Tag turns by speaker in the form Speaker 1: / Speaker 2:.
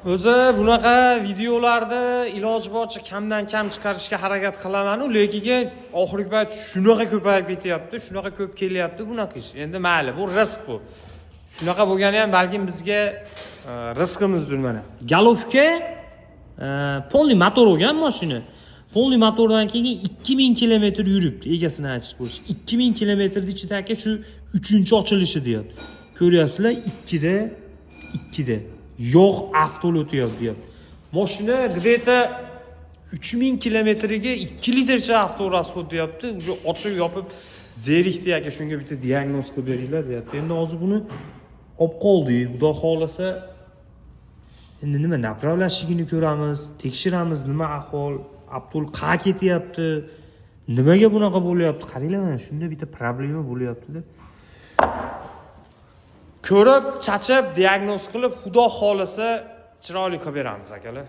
Speaker 1: O'zi bunaqa videolarni iloji boricha kamdan kam chiqarishga harakat qilaman, lekin oxirgi payt shunaqa ko'payib ketyapti, shunaqa ko'p kelyapti bunaqa ish. Endi mayli, bu rizq bu. Shunaqa bo'lgani ham balkim bizga rizqimizdir mana. Galovka polli motor bo'lgan mashina. Polli motordan keyin 2000 kilometr yuribdi, egasini aytish bo'yicha. 2000 kilometrning ichidagi shu 3-ochilishi deyapti. Ko'ryapsizlar, 2da yog' avtol o'tyapti deyapti. Mashina где-то 3000 kilometrga 2 litrcha avtol расход deyapti. Uje ochib yopib zerikdi aka, shunga bitta diagnoz qilib beringlar deyapti. Endi hozir buni olib qoldik. Xudo xolasa endi nima направлashligini ko'ramiz, tekshiramiz, nima ahvol, avtol qayerga ketyapti, nimaga bunaqa bo'lyapti. Qaranglar, mana shunda bitta problema bo'lyapti-da. Ko'rib, chachib, diagnoz qilib, xudo xolasa chiroyli qilib beramiz akalar.